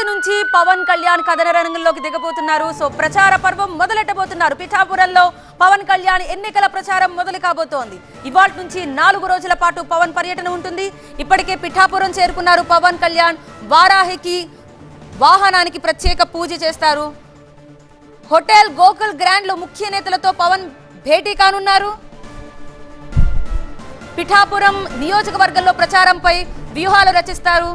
ఇవాల్టి నుంచి పవన్ కళ్యాణ్ కథన రంగంలోకి దిగబోతున్నారు. సో ప్రచార పర్వం మొదలెట్టబోతున్నారు. పిఠాపురంలో పవన్ కళ్యాణ్ ఎన్నికల ప్రచారం మొదలు కాబోతోంది. ఇవాల్టి నుంచి 4 రోజుల పాటు పవన్ పర్యటన ఉంటుంది. ఇప్పటికే పిఠాపురం చేరుకున్నారు పవన్ కళ్యాణ్. వారాహికి వాహనానికి ప్రత్యేక పూజ చేస్తారు. హోటల్ గోకుల్ గ్రాండ్ లో ముఖ్య నేతలతో పవన్ భేటీ కానున్నారు. పిఠాపురం నియోజకవర్గంలో ప్రచారంపై వ్యూహాలు రచిస్తారు.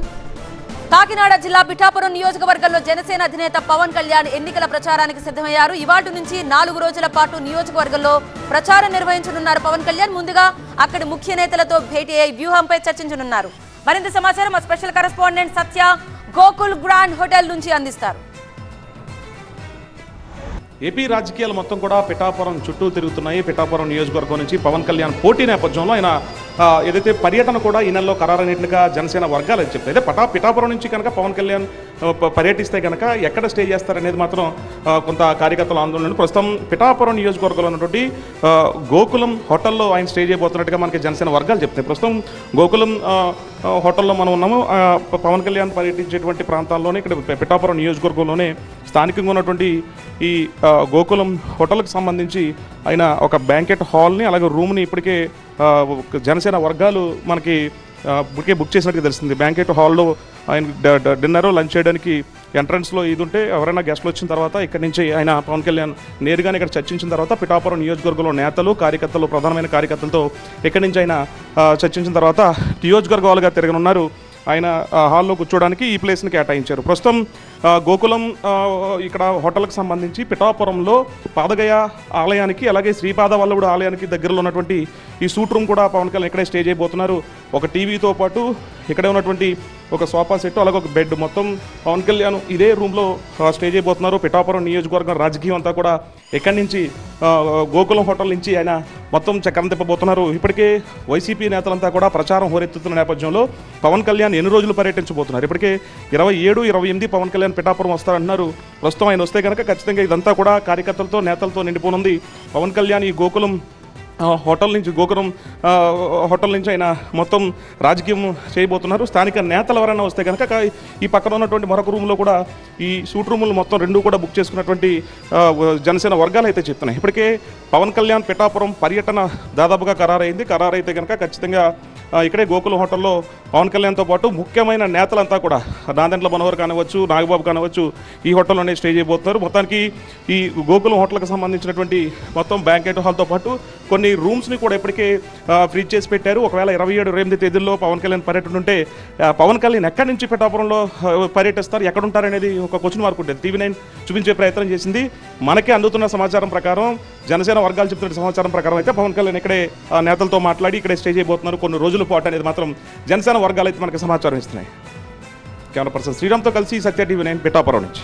కాకినాడ జిల్లా పిఠాపురం నియోజకవర్గంలో జనసేన అధినేత పవన్ కళ్యాణ్ ఎన్నికల ప్రచారానికి సిద్ధమయ్యారు. ఇవాటి నుంచి 4 రోజుల పాటు నియోజకవర్గంలో ప్రచారం నిర్వహించనున్నారు పవన్ కళ్యాణ్. ముందుగా అక్కడి ముఖ్య నేతలతో భేటీ అయి వ్యూహంపై చర్చించనున్నారు. మరింత సమాచారం మా స్పెషల్ కరెస్పాండెంట్ సత్య గోకుల్ గ్రాండ్ హోటల్ నుంచి అందిస్తారు. ఏపీ రాజకీయాలు మొత్తం కూడా పిఠాపురం చుట్టూ తిరుగుతున్నాయి. పిఠాపురం నియోజకవర్గం నుంచి పవన్ కళ్యాణ్ పోటీ నేపథ్యంలో ఆయన ఏదైతే పర్యటన కూడా ఈ నెలలో ఖరారైనట్లుగా జనసేన వర్గాలు అని చెప్తాయి. అయితే పిఠాపురం నుంచి కనుక పవన్ కళ్యాణ్ పర్యటిస్తే కనుక ఎక్కడ స్టే చేస్తారనేది మాత్రం కొంత కార్యకర్తల ఆందోళన. ప్రస్తుతం పిఠాపురం నియోజకవర్గంలో ఉన్నటువంటి గోకులం హోటల్లో ఆయన స్టే చేయబోతున్నట్టుగా మనకి జనసేన వర్గాలు చెప్తాయి. ప్రస్తుతం గోకులం హోటల్లో మనం ఉన్నాము. పవన్ కళ్యాణ్ పర్యటించేటువంటి ప్రాంతాల్లోనే ఇక్కడ పిఠాపురం నియోజకవర్గంలోనే స్థానికంగా ఉన్నటువంటి ఈ గోకులం హోటల్కి సంబంధించి ఆయన ఒక బ్యాంకెట్ హాల్ని అలాగే రూమ్ని ఇప్పటికే జనసేన వర్గాలు మనకి ఇప్పటికే బుక్ చేసినట్టుగా తెలుస్తుంది. బ్యాంకెట్ హాల్లో ఆయన డిన్నర్ లంచ్ చేయడానికి ఎంట్రన్స్లో ఇది ఉంటే ఎవరైనా గెస్ట్లు వచ్చిన తర్వాత ఇక్కడి నుంచి ఆయన పవన్ కళ్యాణ్ నేరుగానే ఇక్కడ చర్చించిన తర్వాత పిఠాపురం నియోజకవర్గంలో నేతలు కార్యకర్తలు ప్రధానమైన కార్యకర్తలతో ఇక్కడి నుంచి ఆయన చర్చించిన తర్వాత నియోజకవర్గాలుగా తిరగనున్నారు. ఆయన హాల్లో కూర్చోడానికి ఈ ప్లేస్ని కేటాయించారు. ప్రస్తుతం గోకులం ఇక్కడ హోటల్కి సంబంధించి పిఠాపురంలో పాదగయ ఆలయానికి అలాగే శ్రీపాద వల్లభుడు ఆలయానికి దగ్గరలో ఉన్నటువంటి ఈ సూట్ రూమ్ కూడా పవన్ కళ్యాణ్ ఇక్కడే స్టే చేయబోతున్నారు. ఒక టీవీతో పాటు ఇక్కడే ఉన్నటువంటి ఒక సోఫా సెట్ అలాగే ఒక బెడ్ మొత్తం పవన్ కళ్యాణ్ ఇదే రూమ్లో స్టే చేయబోతున్నారు. పిఠాపురం నియోజకవర్గం రాజకీయం అంతా కూడా ఇక్కడి నుంచి గోకులం హోటల్ నుంచి ఆయన మొత్తం చక్రం తిప్పబోతున్నారు. ఇప్పటికే వైసీపీ నేతలంతా కూడా ప్రచారం హోరెత్తుతున్న నేపథ్యంలో పవన్ కళ్యాణ్ ఎన్ని రోజులు పర్యటించబోతున్నారు. ఇప్పటికే 27, 28 పవన్ కళ్యాణ్ పిఠాపురం వస్తారంటున్నారు. ప్రస్తుతం ఆయన వస్తే కనుక ఖచ్చితంగా ఇదంతా కూడా కార్యకర్తలతో నేతలతో నిండిపోనుంది. పవన్ కళ్యాణ్ ఈ గోకులం హోటల్ నుంచి గోకులం హోటల్ నుంచి ఆయన మొత్తం రాజకీయం చేయబోతున్నారు. స్థానిక నేతలు ఎవరైనా వస్తే కనుక ఈ పక్కన ఉన్నటువంటి మరొక రూమ్లో కూడా ఈ సూట్ రూములు మొత్తం 2 కూడా బుక్ చేసుకున్నటువంటి జనసేన వర్గాలు అయితే చెప్తున్నాయి. ఇప్పటికే పవన్ కళ్యాణ్ పిఠాపురం పర్యటన దాదాపుగా ఖరారైతే కనుక ఖచ్చితంగా ఇక్కడే గోకులం హోటల్లో పవన్ కళ్యాణ్తో పాటు ముఖ్యమైన నేతలంతా కూడా నాదెండ్ల మనోహర్ కానివచ్చు నాగబాబు కానివచ్చు ఈ హోటల్లోనే స్టే చేయబోతున్నారు. మొత్తానికి ఈ గోకులం హోటల్కి సంబంధించినటువంటి మొత్తం బ్యాంకెట్ హాల్తో పాటు కొన్ని రూమ్స్ని కూడా ఇప్పటికే ఫ్రీ చేసి పెట్టారు. ఒకవేళ 27, 28 తేదీల్లో పవన్ కళ్యాణ్ పర్యటన ఉంటే పవన్ కళ్యాణ్ ఎక్కడి నుంచి పిఠాపురంలో పర్యటిస్తారు, ఎక్కడ ఉంటారనేది ఒక క్వశ్చన్ మార్క్ ఉంటుంది. TV9 చూపించే ప్రయత్నం చేసింది. మనకే అందుతున్న సమాచారం ప్రకారం జనసేన వర్గాలు చెప్తున్న సమాచారం ప్రకారం అయితే పవన్ కళ్యాణ్ ఇక్కడే నేతలతో మాట్లాడి ఇక్కడే స్టే చేయబోతున్నారు కొన్ని రోజుల పాటు అనేది మాత్రం జనసేన వర్గాలు అయితే మనకి సమాచారం ఇస్తున్నాయి. కెమెరా పర్సన్ శ్రీరామ్తో కలిసి సత్య TV9 పిఠాపురం నుంచి.